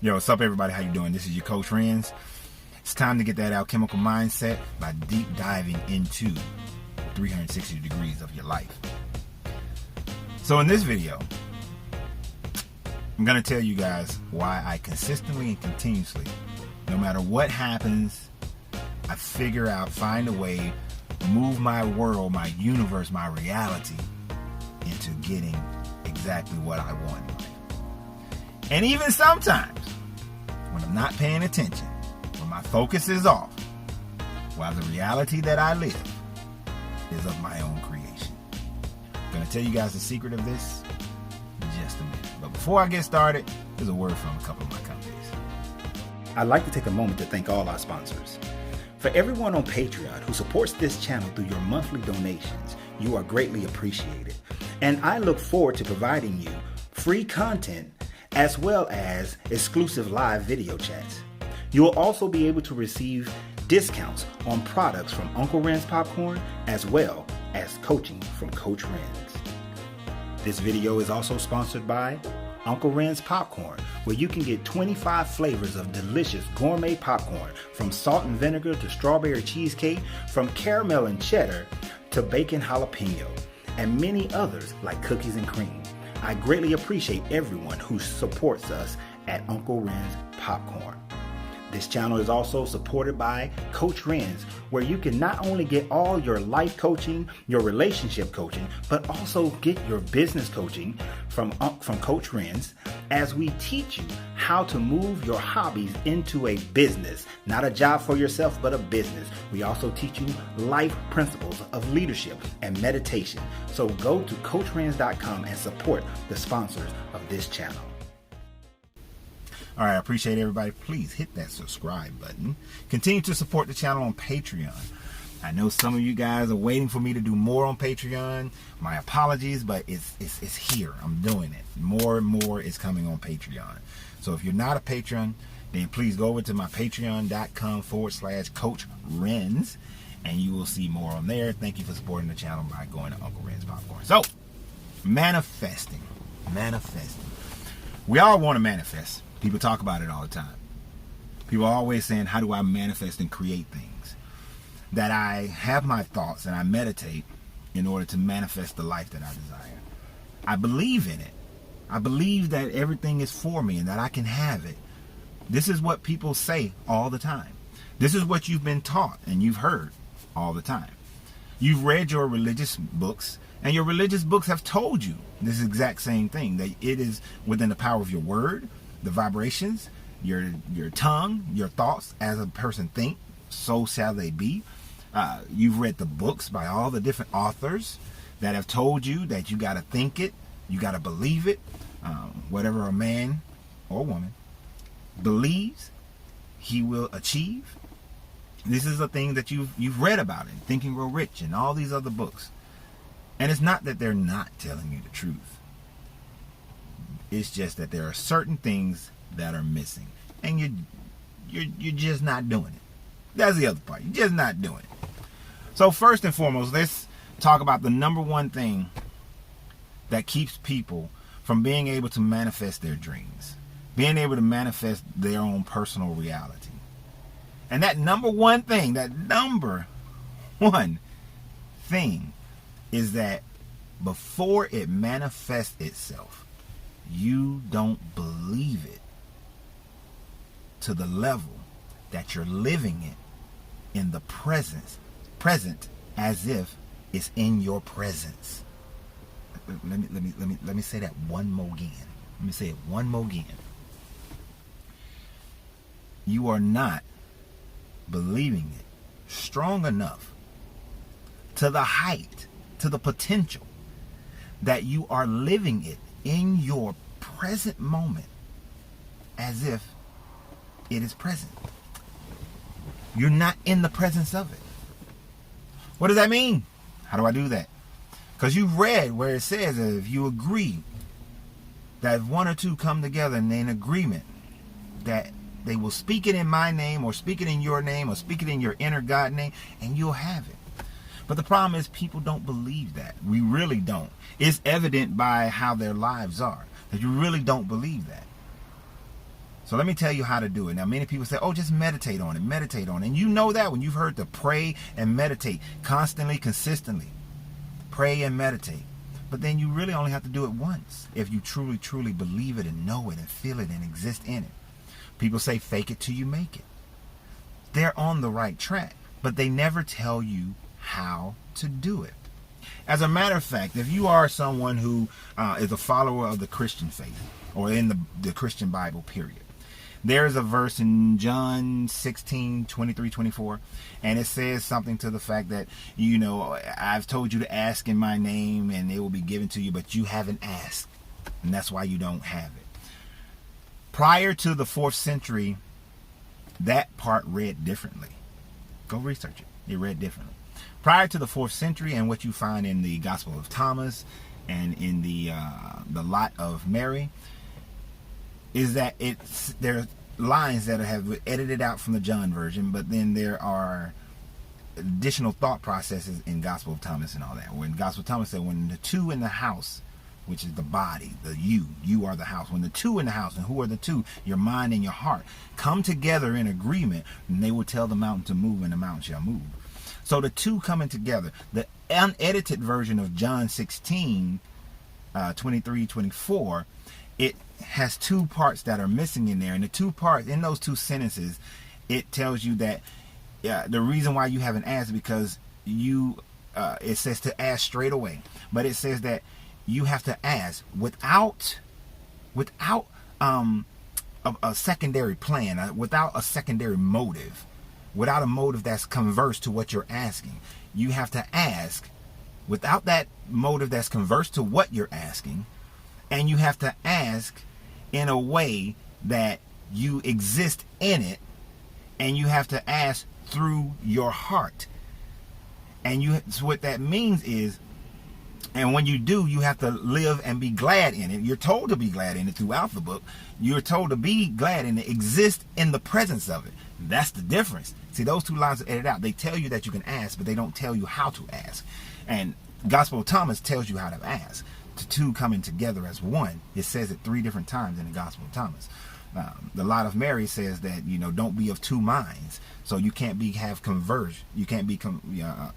Yo, what's up, everybody? How you doing? This is your Coach Renz. It's time to get that alchemical mindset by deep diving into 360 degrees of your life. So in this video, I'm going to tell you guys why I consistently and continuously, no matter what happens, I figure out, find a way, move my world, my universe, my reality into getting exactly what I want in life. And even sometimes, when I'm not paying attention, when my focus is off, while the reality that I live is of my own creation. I'm going to tell you guys the secret of this in just a minute. But before I get started, here's a word from a couple of my companies. I'd like to take a moment to thank all our sponsors. For everyone on Patreon who supports this channel through your monthly donations, you are greatly appreciated. And I look forward to providing you free content as well as exclusive live video chats. You will also be able to receive discounts on products from Uncle Ren's Popcorn as well as coaching from Coach Renz. This video is also sponsored by Uncle Ren's Popcorn, where you can get 25 flavors of delicious gourmet popcorn, from salt and vinegar to strawberry cheesecake, from caramel and cheddar to bacon jalapeno, and many others like cookies and cream. I greatly appreciate everyone who supports us at Uncle Ren's Popcorn. This channel is also supported by Coach Renz, where you can not only get all your life coaching, your relationship coaching, but also get your business coaching from Coach Renz, as we teach you how to move your hobbies into a business, not a job for yourself, but a business. We also teach you life principles of leadership and meditation. So go to CoachRenz.com and support the sponsors of this channel. All right, I appreciate everybody. Please hit that subscribe button. Continue to support the channel on Patreon. I know some of you guys are waiting for me to do more on Patreon. My apologies, but it's here. I'm doing it. More and more is coming on Patreon. So if you're not a patron, then please go over to my patreon.com/Coach Renz, and you will see more on there. Thank you for supporting the channel by going to Uncle Ren's Popcorn. So, manifesting. We all want to manifest. People talk about it all the time. People are always saying, how do I manifest and create things? That I have my thoughts and I meditate in order to manifest the life that I desire. I believe in it. I believe that everything is for me and that I can have it. This is what people say all the time. This is what you've been taught and you've heard all the time. You've read your religious books, and your religious books have told you this exact same thing, that it is within the power of your word, the vibrations, your tongue, your thoughts. As a person think, so shall they be. You've read the books by all the different authors that have told you that you got to think it, you got to believe it. Whatever a man or woman believes, he will achieve. This is a thing that you've read about in Think and Grow Rich and all these other books. And it's not that they're not telling you the truth. It's just that there are certain things that are missing, and you're just not doing it. That's the other part. You're just not doing it. So first and foremost, let's talk about the number one thing that keeps people from being able to manifest their dreams, being able to manifest their own personal reality. And that number one thing is that before it manifests itself, you don't believe it to the level that you're living it in the present as if it's in your presence. Let me say that one more again. Let me say it one more again. You are not believing it strong enough to the height, to the potential that you are living it in your present moment as if it is present. You're not in the presence of it. What does that mean? How do I do that? Because you've read where it says that if you agree that if one or two come together in an agreement, that they will speak it in my name, or speak it in your name, or speak it in your inner God name, and you'll have it. But the problem is people don't believe that. We really don't. It's evident by how their lives are, that you really don't believe that. So let me tell you how to do it. Now, many people say, oh, just meditate on it, meditate on it. And you know that when you've heard to pray and meditate constantly, consistently. Pray and meditate. But then you really only have to do it once if you truly, truly believe it and know it and feel it and exist in it. People say fake it till you make it. They're on the right track, but they never tell you how to do it. As a matter of fact, if you are someone who is a follower of the Christian faith or in the Christian Bible, period, there is a verse in John 16, 23, 24, and it says something to the fact that, you know, I've told you to ask in my name and it will be given to you, but you haven't asked, and that's why you don't have it. Prior to the 4th century, that part read differently. Go research it. It read differently. Prior to the 4th century, and what you find in the Gospel of Thomas and in the Lot of Mary, is that there are lines that have edited out from the John version, but then there are additional thought processes in Gospel of Thomas and all that. When Gospel of Thomas said, when the two in the house, which is the body, the you are the house. When the two in the house, and who are the two? Your mind and your heart, come together in agreement, and they will tell the mountain to move, and the mountain shall move. So the two coming together. The unedited version of John 16, 23, 24, it has two parts that are missing in there. And the two parts, in those two sentences, it tells you that the reason why you haven't asked is because it says to ask straight away. But it says that you have to ask without a secondary plan, without a secondary motive, without a motive that's converse to what you're asking. You have to ask without that motive that's converse to what you're asking. And you have to ask in a way that you exist in it, and you have to ask through your heart. And so what that means is, and when you do, you have to live and be glad in it. You're told to be glad in it throughout the book. You're told to be glad in it, exist in the presence of it. That's the difference. See, those two lines are edited out. They tell you that you can ask, but they don't tell you how to ask. And Gospel of Thomas tells you how to ask. The two coming together as one. It says it 3 different times in the Gospel of Thomas. The Lot of Mary says that, you know, don't be of two minds. So you can't have converge. You can't be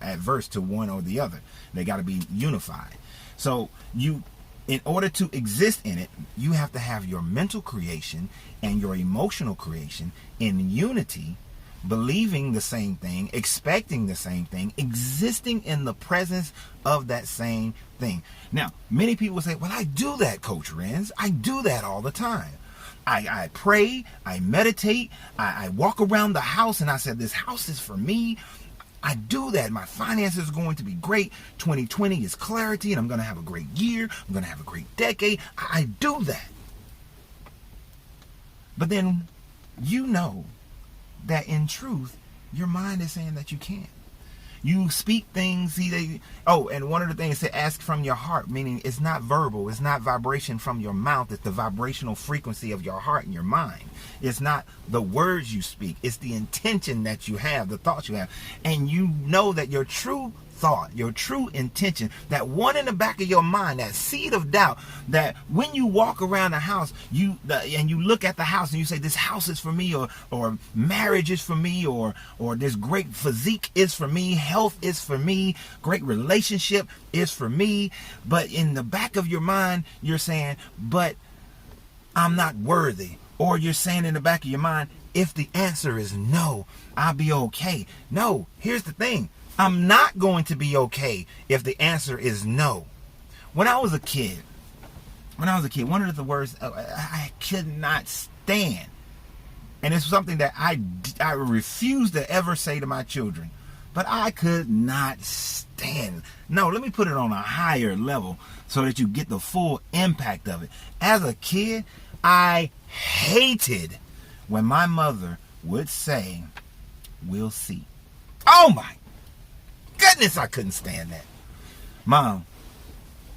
adverse to one or the other. They got to be unified. So in order to exist in it, you have to have your mental creation and your emotional creation in unity, believing the same thing, expecting the same thing, existing in the presence of that same thing. Now, many people say, well, I do that, Coach Renz. I do that all the time. I pray, I meditate, I walk around the house and I said, this house is for me. I do that. My finances are going to be great. 2020 is clarity and I'm going to have a great year. I'm going to have a great decade. I do that. But then you know that in truth, your mind is saying that you can't. You speak things, and one of the things to ask from your heart, meaning it's not verbal, it's not vibration from your mouth, it's the vibrational frequency of your heart and your mind. It's not the words you speak, it's the intention that you have, the thoughts you have. And you know that your true thought, your true intention, that one in the back of your mind, that seed of doubt, that when you walk around the house, and you look at the house and you say, this house is for me, or marriage is for me, or this great physique is for me, health is for me, great relationship is for me. But in the back of your mind, you're saying, but I'm not worthy. Or you're saying in the back of your mind, if the answer is no, I'll be okay. No, here's the thing. I'm not going to be okay if the answer is no. When I was a kid, one of the words I could not stand, and it's something that I refuse to ever say to my children, but I could not stand. No, let me put it on a higher level so that you get the full impact of it. As a kid, I hated when my mother would say, we'll see. Oh my goodness, I couldn't stand that. Mom,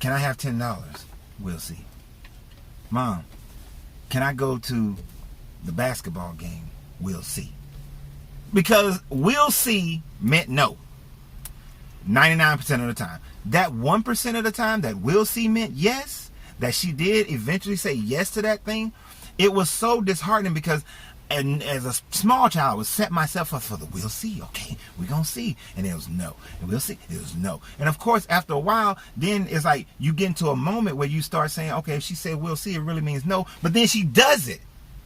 can I have $10? We'll see. Mom, can I go to the basketball game? We'll see. Because we'll see meant no. 99% of the time. That 1% of the time that we'll see meant yes, that she did eventually say yes to that thing, It was so disheartening because, and as a small child, I would set myself up for the we'll see, okay, we're gonna see, and it was no, and we'll see, it was no. And of course, after a while, then it's like you get into a moment where you start saying, okay, if she said we'll see, it really means no, but then she does it.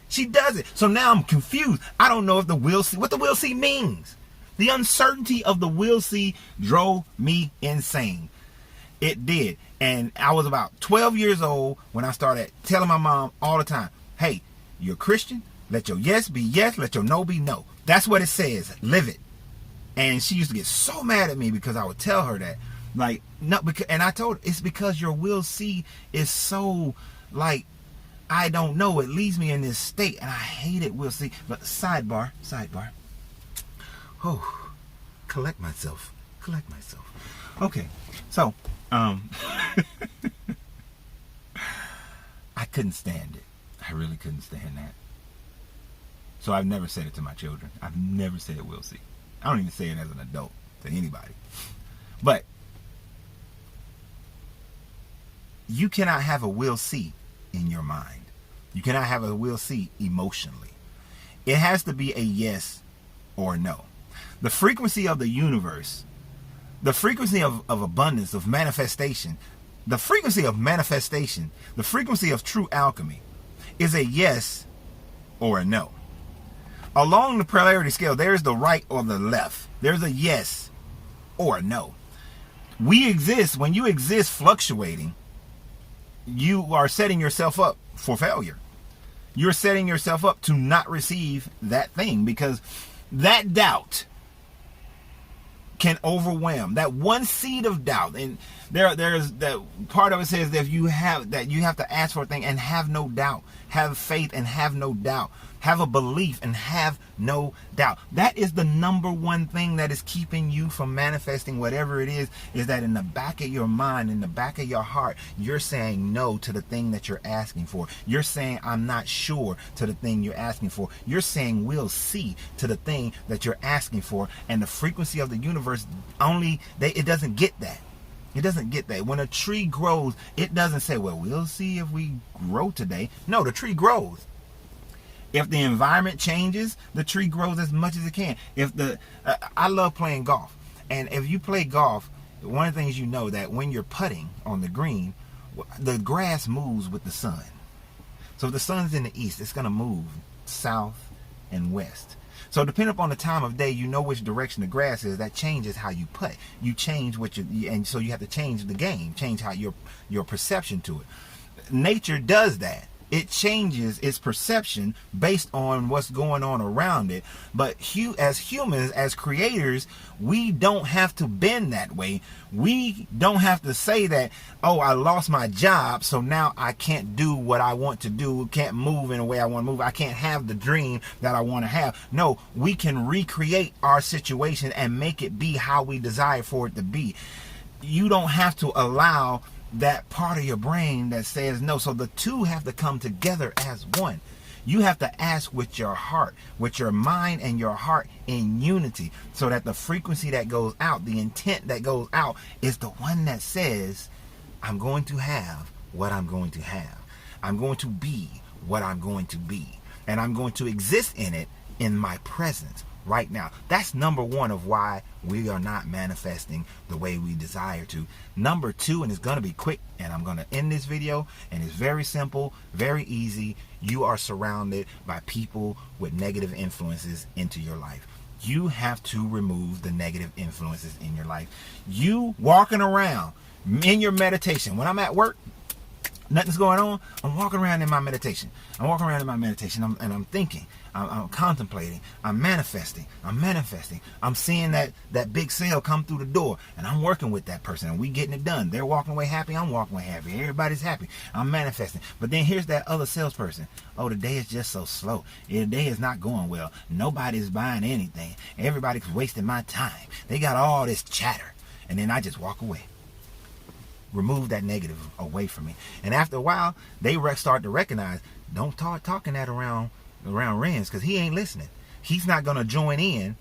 She does it. So now I'm confused. I don't know if the we'll see, what the we'll see means. The uncertainty of the we'll see drove me insane. It did. And I was about 12 years old when I started telling my mom all the time, hey, you're a Christian. Let your yes be yes. Let your no be no. That's what it says. Live it. And she used to get so mad at me because I would tell her that. Like, no, because, and I told her, it's because your will see is so, like, I don't know. It leaves me in this state. And I hate it, will see. But sidebar. Oh, collect myself. Okay, so, I couldn't stand it. I really couldn't stand that. So I've never said it to my children. I've never said it will see. I don't even say it as an adult to anybody. But you cannot have a will see in your mind. You cannot have a will see emotionally. It has to be a yes or no. The frequency of the universe, the frequency of abundance, of manifestation, the frequency of manifestation, the frequency of true alchemy is a yes or a no. Along the polarity scale, there's the right or the left. There's a yes or a no. We exist, when you exist fluctuating, you are setting yourself up for failure. You're setting yourself up to not receive that thing, because that doubt can overwhelm. That one seed of doubt, and there's that part of it says that you have to ask for a thing and have no doubt, have faith and have no doubt, have a belief and have no doubt. That is the number one thing that is keeping you from manifesting whatever it is that in the back of your mind, in the back of your heart, you're saying no to the thing that you're asking for. You're saying I'm not sure to the thing you're asking for. You're saying we'll see to the thing that you're asking for. And the frequency of the universe it doesn't get that. It doesn't get that. When a tree grows, it doesn't say, well, we'll see if we grow today. No, the tree grows. If the environment changes, the tree grows as much as it can. I love playing golf. And if you play golf, one of the things you know that when you're putting on the green, the grass moves with the sun. So if the sun's in the east, it's going to move south and west. So depending upon the time of day, you know which direction the grass is. That changes how you putt. You change and so you have to change the game, change how your perception to it. Nature does that. It changes its perception based on what's going on around it. But as humans, as creators, we don't have to bend that way. We don't have to say that, oh, I lost my job, so now I can't do what I want to do, can't move in the way I want to move, I can't have the dream that I want to have. No, we can recreate our situation and make it be how we desire for it to be. You don't have to allow that part of your brain that says no. So the two have to come together as one. You have to ask with your heart, with your mind and your heart in unity, so that the frequency that goes out, the intent that goes out, is the one that says, I'm going to have what I'm going to have. I'm going to be what I'm going to be. And I'm going to exist in it in my presence right now. That's number one of why we are not manifesting the way we desire to. Number two, and it's going to be quick, and I'm going to end this video, and it's very simple, very easy. You are surrounded by people with negative influences into your life. You have to remove the negative influences in your life. You walking around in your meditation, when I'm at work, nothing's going on, I'm walking around in my meditation. And I'm thinking, I'm contemplating, I'm manifesting. I'm seeing that big sale come through the door, and I'm working with that person, and we getting it done. They're walking away happy, I'm walking away happy. Everybody's happy. I'm manifesting. But then here's that other salesperson. Oh, the day is just so slow. The day is not going well. Nobody's buying anything. Everybody's wasting my time. They got all this chatter. And then I just walk away. Remove that negative away from me. And after a while, they start to recognize, don't start talking that around Renz, because he ain't listening. He's not going to join in.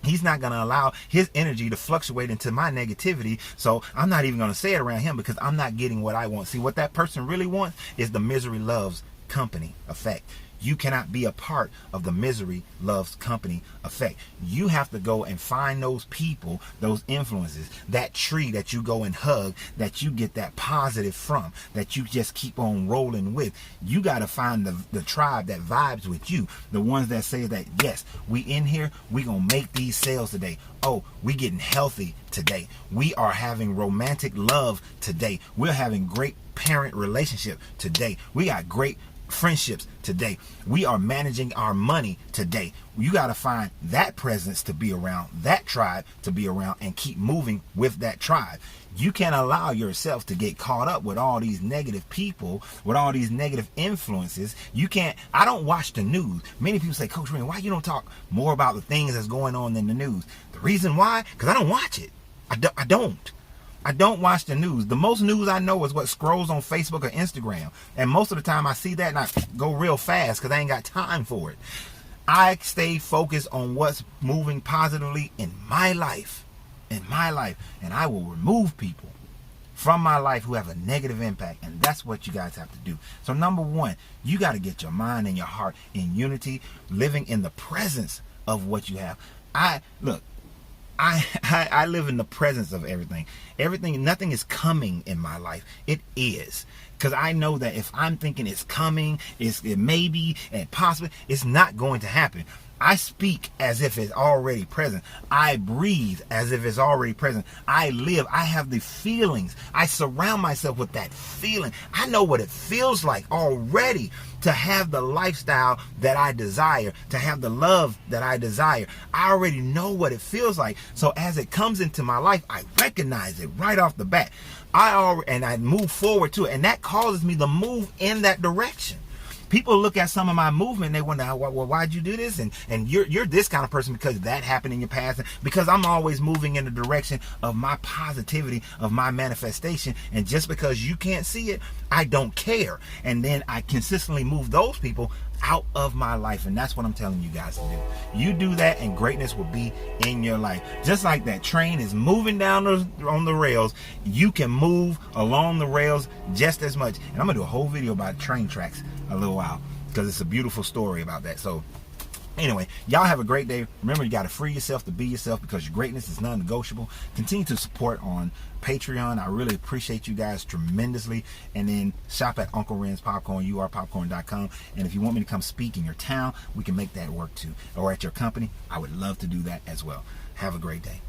He's not going to allow his energy to fluctuate into my negativity. So I'm not even going to say it around him, because I'm not getting what I want. See, what that person really wants is the misery loves company effect. You cannot be a part of the misery loves company effect. You have to go and find those people, those influences, that tree that you go and hug, that you get that positive from, that you just keep on rolling with. You got to find the tribe that vibes with you, the ones that say that, yes, we in here, we gonna make these sales today. Oh, we getting healthy today. We are having romantic love today. We're having great parent relationship today. We got great friendships today. We are managing our money today. You got to find that presence to be around, that tribe to be around, and keep moving with that tribe. You can't allow yourself to get caught up with all these negative people, with all these negative influences. You can't. I don't watch the news. Many people say, Coach Rain, why you don't talk more about the things that's going on in the news? The reason why? Because I don't watch it. I don't watch the news. The most news I know is what scrolls on Facebook or Instagram. And most of the time I see that and I go real fast because I ain't got time for it. I stay focused on what's moving positively in my life. And I will remove people from my life who have a negative impact. And that's what you guys have to do. So number one, you got to get your mind and your heart in unity, living in the presence of what you have. I live in the presence of everything. Nothing is coming in my life. It is. Because I know that if I'm thinking it's coming, it may be, and possibly, it's not going to happen. I speak as if it's already present. I breathe as if it's already present. I live. I have the feelings. I surround myself with that feeling. I know what it feels like already to have the lifestyle that I desire, to have the love that I desire. I already know what it feels like. So as it comes into my life, I recognize it right off the bat. I move forward to it. And that causes me to move in that direction. People look at some of my movement and they wonder, well, why'd you do this? And you're this kind of person because that happened in your past. Because I'm always moving in the direction of my positivity, of my manifestation. And just because you can't see it, I don't care. And then I consistently move those people out of my life. And that's what I'm telling you guys to do. You do that and greatness will be in your life. Just like that train is moving down on the rails, you can move along the rails just as much. And I'm going to do a whole video about train tracks a little while because it's a beautiful story about that. So anyway, y'all have a great day. Remember, you got to free yourself to be yourself because your greatness is non-negotiable. Continue to support on Patreon. I really appreciate you guys tremendously. And then shop at Uncle Ren's Popcorn, urpopcorn.com. And if you want me to come speak in your town, we can make that work too. Or at your company, I would love to do that as well. Have a great day.